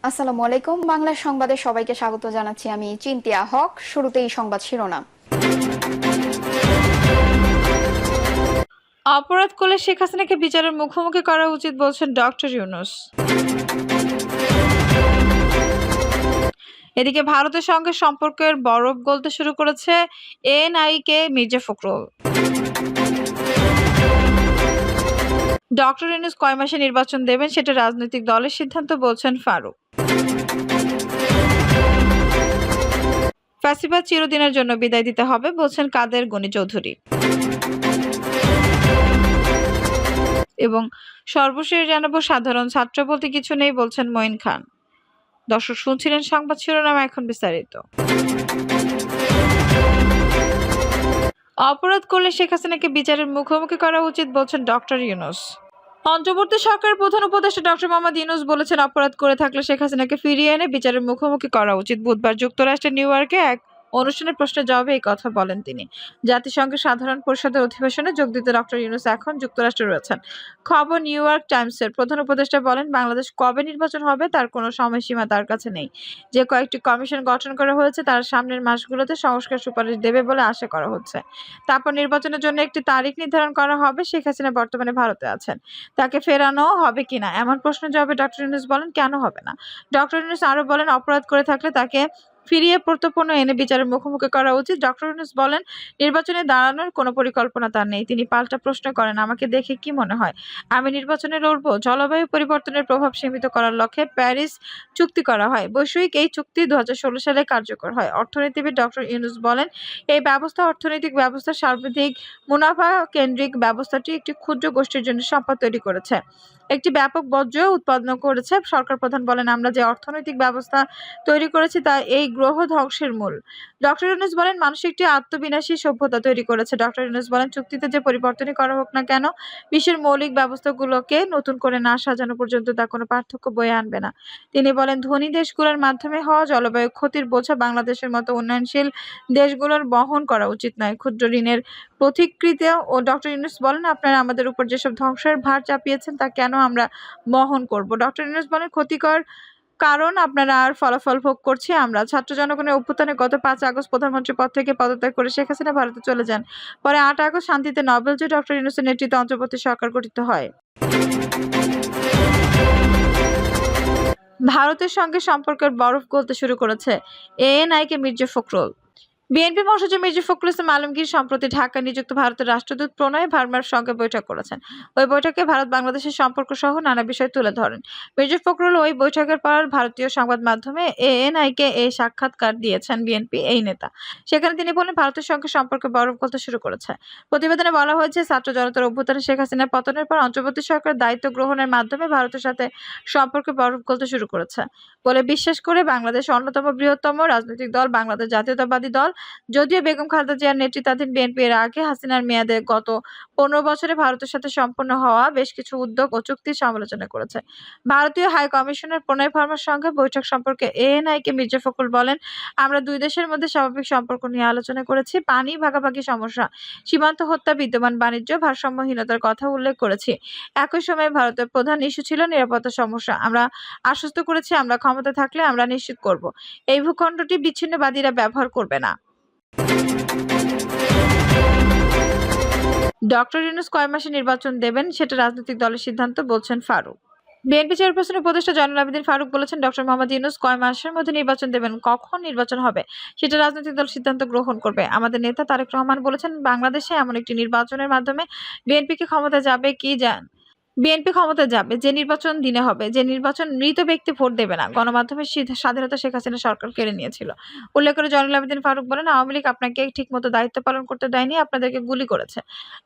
আসসালামু আলাইকুম। বাংলা সংবাদে সবাইকে স্বাগত জানাচ্ছি। আমি চিন্তিয়া হক। শুরুতেই সংবাদ শিরোনাম। অপরাধ করলে শেখ হাসিনাকে বিচারের মুখোমুখি করা উচিত বলছেন ডক্টর ইউনূস। এদিকে ভারতের সঙ্গে সম্পর্কের বরফ গলতে শুরু করেছে এএনআই-কে মির্জা ফখরুল। ডক্টর ইউনূস কয় মাসে নির্বাচন দেবেন সেটা রাজনৈতিক দলের সিদ্ধান্ত বলছেন ফারুক। ফ্যাসিবাদ চিরদিনের জন্য বিদায় দিতে হবে বলছেন কাদের গনি চৌধুরী। এবং সর্বশেষ জানাবো সাধারণ ছাত্র বলতে কিছু নেই বলছেন মঈন খান। দর্শক শুনছিলেন সংবাদ শিরোনাম, এখন বিস্তারিত। অপরাধ করলে শেখ হাসিনাকে বিচারের মুখোমুখি করা উচিত বলছেন ডক্টর ইউনূস। অন্তর্বর্তী সরকারের প্রধান উপদেষ্টা ডক্টর মোহাম্মদ ইউনূস বলেছেন, অপরাধ করে থাকলে শেখ হাসিনাকে ফিরিয়ে এনে বিচারের মুখোমুখি করা উচিত। বুধবার যুক্তরাষ্ট্রের নিউ ইয়র্কে এক অনুষ্ঠানের প্রশ্নের জবাবে এই কথা বলেন তিনি। জাতিসংঘের সাধারণ পরিষদের অধিবেশনে যোগ দিতে ডক্টর ইউনূস এখন যুক্তরাষ্ট্রে রয়েছেন। খবর নিউ ইয়র্ক টাইমসের। প্রধান উপদেষ্টা বলেন, বাংলাদেশ কবে নির্বাচন হবে তার কোনো সময়সীমা তার কাছে নেই। যে কয়েকটি কমিশন গঠন করা হয়েছে তারা সামনের মাসগুলোতে সংস্কার সুপারিশ দেবে বলে আশা করা হচ্ছে। তারপর নির্বাচনের জন্য একটি তারিখ নির্ধারণ করা হবে। শেখ হাসিনা বর্তমানে ভারতে আছেন, তাকে ফেরানো হবে কিনা এমন প্রশ্নের জবাবে ডক্টর ইউনূস বলেন, কেন হবে না। ডক্টর ইউনূস আরো বলেন, অপরাধ করে থাকলে তাকে ফিরিয়ে প্রত্যর্পণ এনে বিচারের মুখোমুখি করা উচিত। ডক্টর ইউনূস বলেন, নির্বাচনে দাঁড়ানোর কোনো পরিকল্পনা তার নেই। তিনি পাল্টা প্রশ্ন করেন, আমাকে দেখে কি মনে হয় আমি নির্বাচনে লড়ব? জলবায়ু পরিবর্তনের প্রভাব সীমিত করার লক্ষ্যে প্যারিস চুক্তি করা হয়। বৈশ্বিক এই চুক্তি 2016 সালে কার্যকর হয়। অর্থনীতিবিদ ডক্টর ইউনূস বলেন, এই ব্যবস্থা অর্থনৈতিক ব্যবস্থা সর্বাধিক মুনাফা কেন্দ্রিক ব্যবস্থাটি একটি ক্ষুদ্র গোষ্ঠীর জন্য সম্পদ তৈরি করেছে, একটি ব্যাপক বর্জ্য উৎপাদন করেছে। সরকার প্রধান বলেন, আমরা যে অর্থনৈতিক ব্যবস্থা তৈরি করেছি তা এই গ্রহ ধ্বংসের মূল। ডক্টর ইউনূস বলেন, মানুষ একটি আত্মবিনাশী সভ্যতা তৈরি করেছে। ডক্টর ইউনূস বলেন, চুক্তিতে যে পরিবর্তনই করা হোক না কেন, বিশ্বের মৌলিক ব্যবস্থাগুলোকে নতুন করে না সাজানো পর্যন্ত তা কোনো পার্থক্য বয়ে আনবে না। তিনি বলেন, ধনী দেশগুলোর মাধ্যমে হওয়া জলবায়ু ক্ষতির বোঝা বাংলাদেশের মতো উন্নয়নশীল দেশগুলোর বহন করা উচিত নয়। ক্ষুদ্র ঋণের পথিকৃতে ও ডক্টর ইউনূস বলেন, আপনারা আমাদের উপর যেসব ধ্বংসের ভার চাপিয়েছেন তা কেন আমরা বহন করব? ডক্টর ইউনূস বলেন, ক্ষতিকর কারণ আপনারা আর ফলাফল ভোগ করছি আমরা। ছাত্র জনগণের অভ্যুত্থানে গত 5 আগস্ট প্রধানমন্ত্রী পদ থেকে পদত্যাগ করে শেখ হাসিনা ভারতে চলে যান। পরে 8 আগস্ট শান্তিতে নোবেলজয়ী ডক্টর ইউনূসের নেতৃত্বে অন্তর্বর্তী সরকার গঠিত হয়। ভারতের সঙ্গে সম্পর্কের বরফ গলতে শুরু করেছে এএনআই-কে মির্জা ফখরুল। বিএনপি মহাসচিব মির্জা ফখরুল ইসলাম আলমগীর সম্প্রতি ঢাকায় নিযুক্ত ভারতের রাষ্ট্রদূত প্রণয় ভার্মার সঙ্গে বৈঠক করেছেন। ওই বৈঠকে ভারত বাংলাদেশের সম্পর্ক সহ নানা বিষয় তুলে ধরেন। মির্জা ফখরুল ওই বৈঠকের পর ভারতীয় সংবাদ মাধ্যমে এএনআই-কে এই সাক্ষাৎকার দিয়েছেন বিএনপি এই নেতা। সেখানে তিনি বলেন, ভারতের সঙ্গে সম্পর্কে বরফ গলতে শুরু করেছে। প্রতিবেদনে বলা হয়েছে, ছাত্র জনতার অভ্যুত্থানে শেখ হাসিনার পতনের পর অন্তর্বর্তী সরকার দায়িত্ব গ্রহণের মাধ্যমে ভারতের সাথে সম্পর্কে বরফ গলতে শুরু করেছে বলে বিশ্বাস করে বাংলাদেশের অন্যতম বৃহত্তম রাজনৈতিক দল বাংলাদেশ জাতীয়তাবাদী দল, যদিও বেগম খালেদা জিয়ার নেতৃত্বাধীন বিএনপি এর আগে হাসিনার মেয়াদে গত 15 বছরে ভারতের সাথে সম্পন্ন হওয়া বেশ কিছু উদ্যোগ ও চুক্তির সমালোচনা করেছে। ভারতীয় হাই কমিশনার প্রণয় ভার্মার সঙ্গে বৈঠক সম্পর্কে এএনআই-কে মির্জা ফখরুল বলেন, আমরা দুই দেশের মধ্যে স্বাভাবিক সম্পর্ক নিয়ে আলোচনা করেছি। পানি ভাগাভাগি সমস্যা, সীমান্ত হত্যা, বিদ্যমান বাণিজ্য ভারসাম্যহীনতার কথা উল্লেখ করেছি। একই সময়ে ভারতের প্রধান ইস্যু ছিল নিরাপত্তা সমস্যা। আমরা আশ্বস্ত করেছি, আমরা ক্ষমতা থাকলে আমরা নিশ্চিত করব এই ভূখণ্ডটি বিচ্ছিন্নবাদীরা ব্যবহার করবে না। ডক্টর ইউনূস কয় মাসে নির্বাচন দেবেন সেটা রাজনৈতিক দলের সিদ্ধান্ত বলছেন ফারুক। বিএনপি চেয়ারপারসন উপদেষ্টা জয়নুল আবেদীন ফারুক বলেছেন, ডক্টর মোহাম্মদ ইউনূস কয় মাসের মধ্যে নির্বাচন দেবেন, কখন নির্বাচন হবে সেটা রাজনৈতিক দল সিদ্ধান্ত গ্রহণ করবে। আমাদের নেতা তারেক রহমান বলেছেন, বাংলাদেশে এমন একটি নির্বাচনের মাধ্যমে বিএনপি ক্ষমতায় যাবে যে নির্বাচন দিনে হবে, যে নির্বাচন মৃত ব্যক্তি ভোট দেবে না। গণমাধ্যমের স্বাধীনতা শেখ হাসিনা সরকার কেড়ে নিয়েছিল। উল্লেখ করে জয়নুল আবেদীন ফারুক বলেন, আওয়ামী লীগ আপনাকে ঠিকমতো দায়িত্ব পালন করতে দেয়নি, আপনাদেরকে গুলি করেছে,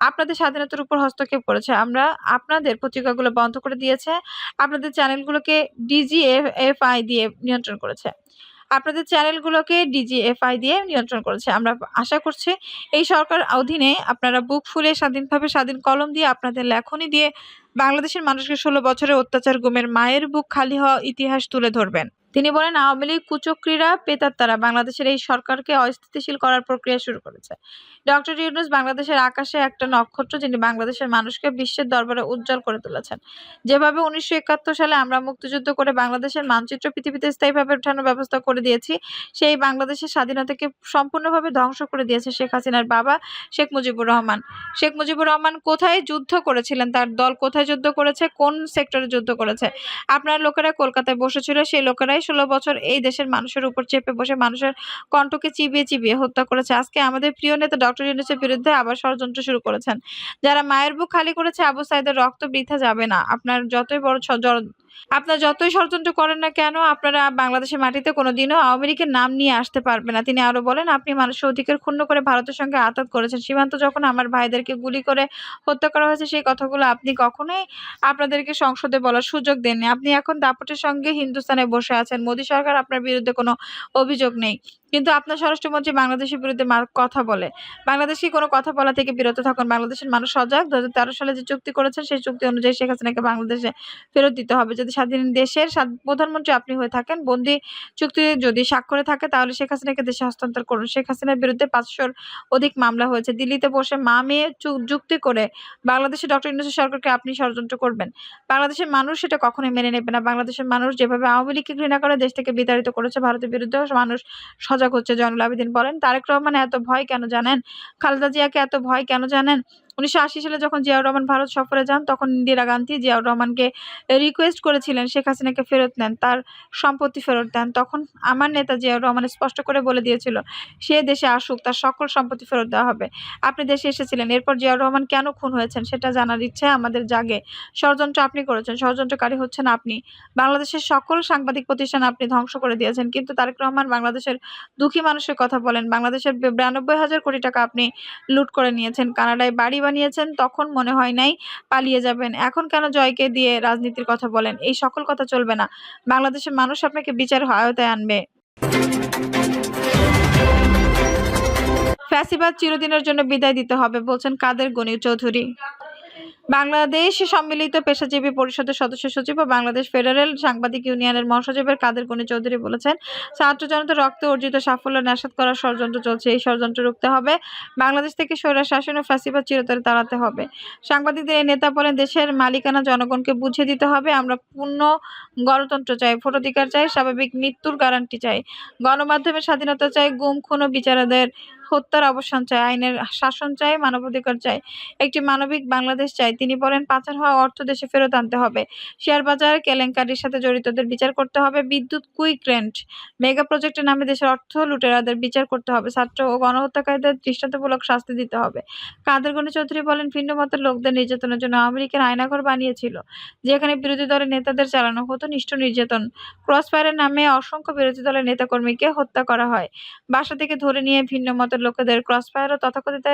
আপনাদের স্বাধীনতার উপর হস্তক্ষেপ করেছে। আমরা আপনাদের পত্রিকাগুলো বন্ধ করে দিয়েছে, আপনাদের চ্যানেলগুলোকে ডিজিএফআই দিয়ে নিয়ন্ত্রণ করেছে। আমরা আশা করছি এই সরকার অধীনে আপনারা বুক ফুলিয়ে স্বাধীনভাবে স্বাধীন কলম দিয়ে আপনাদের লেখনী দিয়ে বাংলাদেশের মানুষকে 16 বছরের অত্যাচার গুমের মায়ের বুক খালি হওয়া ইতিহাস তুলে ধরবেন। তিনি বলেন, আওয়ামী লীগ কুচক্রীরা প্রেতাত্মারা বাংলাদেশের এই সরকারকে অস্থিতিশীল করার প্রক্রিয়া শুরু করেছে। ডক্টর ইউনূস বাংলাদেশের আকাশে একটা নক্ষত্র, যিনি বাংলাদেশের মানুষকে বিশ্বের দরবারে উজ্জ্বল করে তুলেছেন। যেভাবে ১৯৭১ সালে আমরা মুক্তিযুদ্ধ করে বাংলাদেশের মানচিত্র পৃথিবীতে স্থায়ীভাবে ওঠানোর ব্যবস্থা করে দিয়েছি, সেই বাংলাদেশের স্বাধীনতাকে সম্পূর্ণভাবে ধ্বংস করে দিয়েছে শেখ হাসিনার বাবা শেখ মুজিবুর রহমান। শেখ মুজিবুর রহমান কোথায় যুদ্ধ করেছিলেন, তার দল কোথায় যুদ্ধ করেছে, কোন সেক্টরে যুদ্ধ করেছে? আপনার লোকেরা কলকাতায় বসেছিল, সেই লোকেরাই ১৬ বছর এই দেশের মানুষের উপর চেপে বসে মানুষের কণ্ঠকে চিবিয়ে চিবিয়ে হত্যা করেছে। আজকে আমাদের প্রিয় নেতা ডক্টর ইউনূসের বিরুদ্ধে আবার ষড়যন্ত্র শুরু করেছেন। যারা মায়ের বুক খালি করেছে, আবু সাঈদের রক্ত বৃথা যাবে না। আপনারা যতই ষড়যন্ত্র করেন না কেন, আপনারা বাংলাদেশের মাটিতে কোনোদিনও আওয়ামী লীগের নাম নিয়ে আসতে পারবে না। তিনি আরো বলেন, আপনি মানুষের অধিকার ক্ষুণ্ণ করে ভারতের সঙ্গে আঁতাত করেছেন। সীমান্ত যখন আমার ভাইদেরকে গুলি করে হত্যা করা হয়েছে, সেই কথাগুলো আপনি কখনোই আপনাদেরকে সংসদে বলার সুযোগ দেননি। আপনি এখন দাপটের সঙ্গে হিন্দুস্তানে বসে আছেন। মোদী সরকার আপনার বিরুদ্ধে কোনো অভিযোগ নেই। কিন্তু আপনার স্বরাষ্ট্রমন্ত্রী বাংলাদেশের বিরুদ্ধে কথা বলে। বাংলাদেশকে কোনো কথা বলা থেকে বিরত থাকুন। বাংলাদেশের মানুষ সজাগ। ২০১৩ সালে যে চুক্তি করেছেন, সেই চুক্তি অনুযায়ী শেখ হাসিনাকে বাংলাদেশে ফেরত দিতে হবে। যদি স্বাধীন দেশের প্রধানমন্ত্রী আপনি হয়ে থাকেন, বন্দি চুক্তি যদি স্বাক্ষরে থাকে, তাহলে শেখ হাসিনাকে দেশে হস্তান্তর করুন। শেখ হাসিনার বিরুদ্ধে ৫০০-র অধিক মামলা হয়েছে। দিল্লিতে বসে মা-মেয়ে যুক্তি করে বাংলাদেশে ডক্টর ইউনূসের সরকারকে আপনি ষড়যন্ত্র করবেন। বাংলাদেশের মানুষ সেটা কখনোই মেনে নেবে না। বাংলাদেশের মানুষ যেভাবে আওয়ামী লীগকে ঘৃণা করে দেশ থেকে বিতাড়িত করেছে, ভারতের বিরুদ্ধেও মানুষ সজাগ হচ্ছে। জয়নুল আবেদীন বলেন, তারেক রহমান এত ভয় কেন জানেন? খালেদা জিয়াকে এত ভয় কেন জানেন? ১৯৮০ সালে যখন জিয়াউর রহমান ভারত সফরে যান, তখন ইন্দিরা গান্ধী জিয়াউর রহমানকে রিকোয়েস্ট করেছিলেন শেখ হাসিনাকে ফেরত নেন, তার সম্পত্তি ফেরত দেন। তখন আমার নেতা জিয়াউর রহমান স্পষ্ট করে বলে দিয়েছিল, সে দেশে আসুক, তার সকল সম্পত্তি ফেরত দেওয়া হবে। আপনি দেশে এসেছিলেন, এরপর জিয়াউর রহমান কেন খুন হয়েছেন সেটা জানার ইচ্ছে আমাদের জাগে। ষড়যন্ত্র আপনি করেছেন, ষড়যন্ত্রকারী হচ্ছেন আপনি। বাংলাদেশের সকল সাংবাদিক প্রতিষ্ঠান আপনি ধ্বংস করে দিয়েছেন। কিন্তু তারেক রহমান বাংলাদেশের দুঃখী মানুষের কথা বলেন। বাংলাদেশের ৯২,০০০ কোটি টাকা আপনি লুট করে নিয়েছেন। কানাডায় বাড়ি বানিয়েছেন, তখন মনে হয় নাই পালিয়ে যাবেন। এখন কেন জয়কে দিয়ে রাজনীতির কথা বলেন? এই সকল কথা চলবে না। বাংলাদেশের মানুষ আপনাকে বিচারের আওতায় আনবে। ফ্যাসিবাদ চিরদিনের জন্য বিদায় দিতে হবে, বলছেন কাদের গনি চৌধুরী। বাংলাদেশ সম্মিলিত পেশাজীবী পরিষদের সদস্য সচিব ও বাংলাদেশ ফেডারেল সাংবাদিক ইউনিয়নের মহাসচিবের কাদের গনি চৌধুরী বলেছেন, ছাত্র জনতার রক্তে অর্জিত সাফল্য নস্যাৎ করার ষড়যন্ত্র চলছে। এই ষড়যন্ত্র রুখতে হবে। বাংলাদেশ থেকে স্বৈরশাসন ও ফ্যাসিবাদ চিরতরে তাড়াতে হবে। সাংবাদিকদের এই নেতা বলেন, দেশের মালিকানা জনগণকে বুঝিয়ে দিতে হবে। আমরা পূর্ণ গণতন্ত্র চাই, ভোটাধিকার চাই, স্বাভাবিক মৃত্যুর গ্যারান্টি চাই, গণমাধ্যমের স্বাধীনতা চাই, গুম খুন ও বিচারকদের হত্যার অবসান চাই, আইনের শাসন চাই, মানবাধিকার চাই, একটি মানবিক বাংলাদেশ চাই। তিনি বলেন, পাচার হওয়া অর্থ দেশে ফেরত আনতে হবে। শেয়ার বাজার কেলেঙ্কারির সাথে জড়িতদের বিচার করতে হবে। বিদ্যুৎ কুইক রেন্ট মেগা প্রজেক্টের নামে দেশের অর্থ লুটেরাদের বিচার করতে হবে। ছাত্র ও গণহত্যাকারীদের দৃষ্টান্তমূলক শাস্তি দিতে হবে। কাদের গনি চৌধুরী বলেন, ভিন্ন মতের লোকদের নির্যাতনের জন্য আওয়ামী লীগের আয়নাঘর বানিয়েছিল, যেখানে বিরোধী দলের নেতাদের চালানো হতো নিষ্ঠুর নির্যাতন। ক্রসফায়ারের নামে অসংখ্য বিরোধী দলের নেতাকর্মীকে হত্যা করা হয়। বাসা থেকে ধরে নিয়ে ভিন্ন মতের লোকেদের ক্রসফায়ার ও তথাকথিত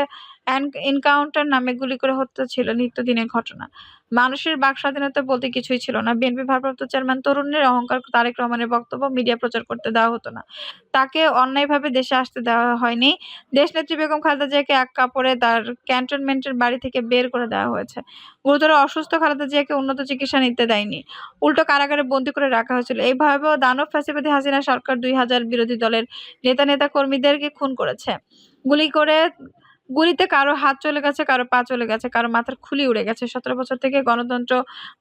এনকাউন্টার নামে গুলি করে হত্যা ছিল নিত্যদিনের ঘটনা। মানুষের বাক স্বাধীনতা বলতে কিছুই ছিল না। বিএনপি ভারপ্রাপ্ত চেয়ারম্যান তরুণের অহংকার তারেক রহমানের বক্তব্য মিডিয়া প্রচার করতে দেওয়া হতো না। তাকে অন্যায়ভাবে দেশে আসতে দেওয়া হয়নি। দেশনেত্রী বেগম খালেদা জিয়াকে এক কাপড়ে তার ক্যান্টনমেন্টের বাড়ি থেকে বের করে দেওয়া হয়েছে। গুরুতর অসুস্থ খালেদা জিয়াকে উন্নত চিকিৎসা নিতে দেয়নি, উল্টো কারাগারে বন্দী করে রাখা হয়েছিল। এই ভয়াবহ দানব ফ্যাসিবাদী হাসিনা সরকার ২,০০০ বিরোধী দলের নেতা কর্মীদেরকে খুন করেছে। গুলিতে কারো হাত চলে গেছে, কারো পা চলে গেছে, কারো মাথার খুলি উড়ে গেছে। ১৭ বছর থেকে গণতন্ত্র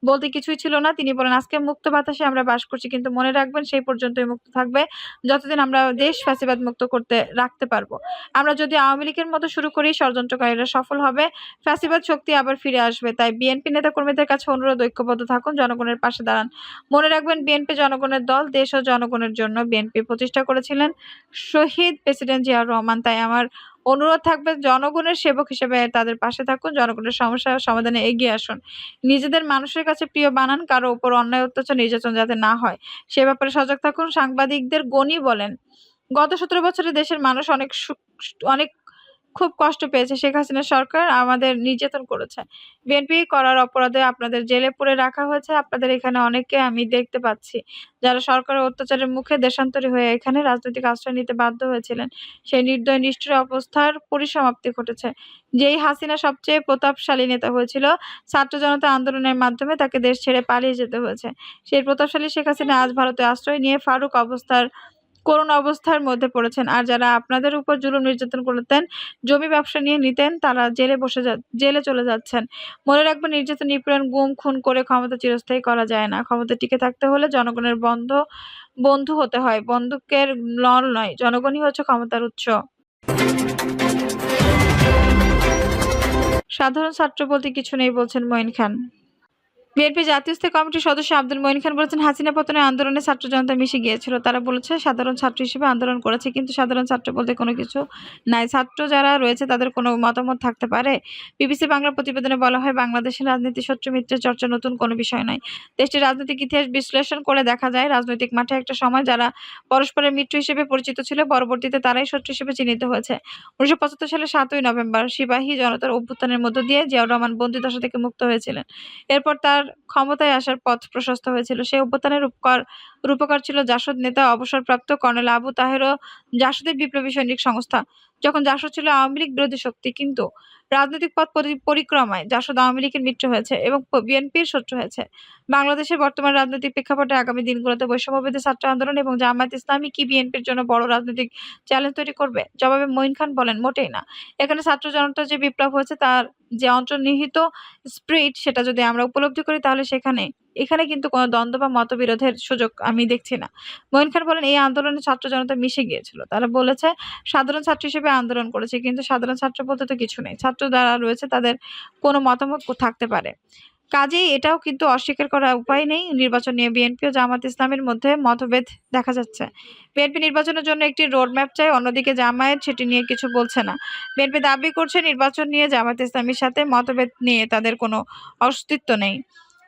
বলতে কিছুই ছিল না। তিনি বলেন, আজকে মুক্ত বাতাসে আমরা বাস করছি, কিন্তু মনে রাখবেন সেই পর্যন্তই মুক্ত থাকবে যতদিন আমরা দেশ ফ্যাসিবাদ মুক্ত করতে রাখতে পারবো। আমরা যদি আওয়ামী লীগের মতো শুরু করি, ষড়যন্ত্রকারীরা সফল হবে, ফ্যাসিবাদ শক্তি আবার ফিরে আসবে। তাই বিএনপি নেতাকর্মীদের কাছে অনুরোধ, ঐক্যবদ্ধ থাকুন, জনগণের পাশে দাঁড়ান। মনে রাখবেন, বিএনপি জনগণের দল, দেশ ও জনগণের জন্য। বিএনপি প্রতিষ্ঠা করেছিলেন শহীদ প্রেসিডেন্ট জিয়াউর রহমান। তাই আমার অনুরোধ থাকবে, জনগণের সেবক হিসেবে তাদের পাশে থাকুন, জনগণের সমস্যা সমাধানে এগিয়ে আসুন। নিজেদের মানুষের কাছে প্রিয় বানান, কারো উপর অন্যায় অত্যাচার নির্যাতন যাতে না হয় সে ব্যাপারে সজাগ থাকুন। সাংবাদিকদের গনি বলেন, গত ১৭ বছরে দেশের মানুষ অনেক খুব কষ্ট পেয়েছে। শেখ হাসিনা সরকার আমাদের নির্যাতন করেছে। বিএনপি করার অপরাধে আপনাদের জেলে পুরে রাখা হয়েছে। আপনাদের এখানে অনেককে আমি দেখতে পাচ্ছি, যারা সরকারের অত্যাচারের মুখে দেশান্তরী হয়ে এখানে রাজনৈতিক আশ্রয় নিতে বাধ্য হয়েছিলেন। সেই নির্দয় নিষ্ঠুর অবস্থার পরিসমাপ্তি ঘটেছে। যেই হাসিনা সবচেয়ে প্রতাপশালী নেতা হয়েছিল, ছাত্র জনতা আন্দোলনের মাধ্যমে তাকে দেশ ছেড়ে পালিয়ে যেতে হয়েছে। সেই প্রতাপশালী শেখ হাসিনা আজ ভারতে আশ্রয় নিয়ে করুণ অবস্থার মধ্যে পড়েছেন। আর যারা আপনাদের উপর জুলুম নির্যাতন করতেন, জমি ব্যবসা নিয়ে নিতেন, তারা জেলে চলে যাচ্ছেন। মনে রাখবেন, নির্যাতন, নিপীড়ন, গুম, খুন করে ক্ষমতা চিরস্থায়ী করা যায় না। ক্ষমতা টিকে থাকতে হলে জনগণের বন্ধু হতে হয়। বন্দুকের নল নয়, জনগণই হচ্ছে ক্ষমতার উৎস। সাধারণ ছাত্র বলতে কিছু নেই বলছেন মঈন খান। বিএনপি জাতীয় স্থায়ী কমিটির সদস্য আব্দুল মঈন খান বলেছেন, হাসিনা পতনের আন্দোলনে ছাত্র জনতা মিশে গিয়েছিল। তারা বলেছে সাধারণ ছাত্র হিসেবে আন্দোলন করেছে, কিন্তু সাধারণ ছাত্র বলতে কোনো কিছু নাই। ছাত্র যারা রয়েছে তাদের কোনো মতামত থাকতে পারে? বিবিসি বাংলার প্রতিবেদনে বলা হয়, বাংলাদেশের রাজনীতি শত্রু মিত্রের চর্চা নতুন কোনো বিষয় নয়। দেশটির রাজনৈতিক ইতিহাস বিশ্লেষণ করে দেখা যায়, রাজনৈতিক মাঠে একটা সময় যারা পরস্পরের মিত্র হিসেবে পরিচিত ছিল, পরবর্তীতে তারাই শত্রু হিসেবে চিহ্নিত হয়েছে। 1975 সালের 7ই নভেম্বর সিপাহী জনতার অভ্যুত্থানের মধ্য দিয়ে জিয়াউর রহমান বন্দিদশা থেকে মুক্ত হয়েছিলেন। এরপর তার ক্ষমতায় আসার পথ প্রশস্ত হয়েছিল। সেই অভ্যুত্থানের রূপকার ছিল জাসদ নেতা অবসরপ্রাপ্ত কর্নেল আবু তাহের ও জাসদের বিপ্লবী সৈনিক সংস্থা। যখন জাসদ ছিল আওয়ামী লীগ বিরোধী শক্তি, কিন্তু রাজনৈতিক পথ পরিক্রমায় জাসদ আওয়ামী লীগের মিত্র হয়েছে এবং বিএনপির শত্রু হয়েছে। বাংলাদেশের বর্তমান রাজনৈতিক প্রেক্ষাপটে আগামী দিনগুলোতে বৈষম্যবিরোধী ছাত্র আন্দোলন এবং জামায়াত ইসলামী কি বিএনপির জন্য বড় রাজনৈতিক চ্যালেঞ্জ তৈরি করবে? জবাবে মঈন খান বলেন, মোটেই না। এখানে ছাত্র জনতার যে বিপ্লব হয়েছে, তার যে অন্তর্নিহিত স্পিরিট, সেটা যদি আমরা উপলব্ধি করি, তাহলে এখানে কিন্তু কোনো দ্বন্দ্ব বা মতবিরোধের সুযোগ আমি দেখছি না। মঈন খান বলেন, এই আন্দোলনে ছাত্র জনতা মিশে গিয়েছিল। তারা বলেছে সাধারণ ছাত্র হিসেবে আন্দোলন করেছে, কিন্তু সাধারণ ছাত্র বলতে তো কিছু নেই। ছাত্র যারা রয়েছে তাদের কোনো মতামত থাকতে পারে। কাজেই এটাও কিন্তু অস্বীকার করার উপায় নেই। নির্বাচন নিয়ে বিএনপি ও জামাত ইসলামের মধ্যে মতভেদ দেখা যাচ্ছে। বিএনপি নির্বাচনের জন্য একটি রোডম্যাপ চায়, অন্যদিকে জামায়াত সেটি নিয়ে কিছু বলছে না। বিএনপি দাবি করছে, নির্বাচন নিয়ে জামাত ইসলামীর সাথে মতভেদ নিয়ে তাদের কোনো অস্তিত্ব নেই।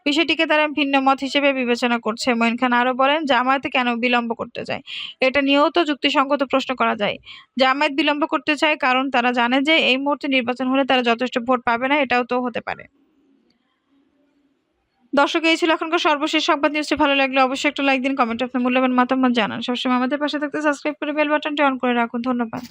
বিষয়টিকে তারা ভিন্ন মত হিসেবে বিবেচনা করছে। মঈন খান আরো বলেন, জামায়াত কেন বিলম্ব করতে চায়? এটা নিয়েও তো যুক্তিসঙ্গত প্রশ্ন করা যায়। জামায়াত বিলম্ব করতে চায় কারণ তারা জানে যে এই মুহূর্তে নির্বাচন হলে তারা যথেষ্ট ভোট পাবে না। এটাও তো হতে পারে। দর্শক, এই ছিল এখনকার সর্বশেষ সংবাদ। নিউজটি ভালো লাগলে অবশ্যই একটা লাইক দিন, কমেন্টে আপনার মূল্যবান মতামত জানান। সবসময় আমাদের পাশে থাকতে সাবস্ক্রাইব করে বেল বাটনটি অন করে রাখুন। ধন্যবাদ।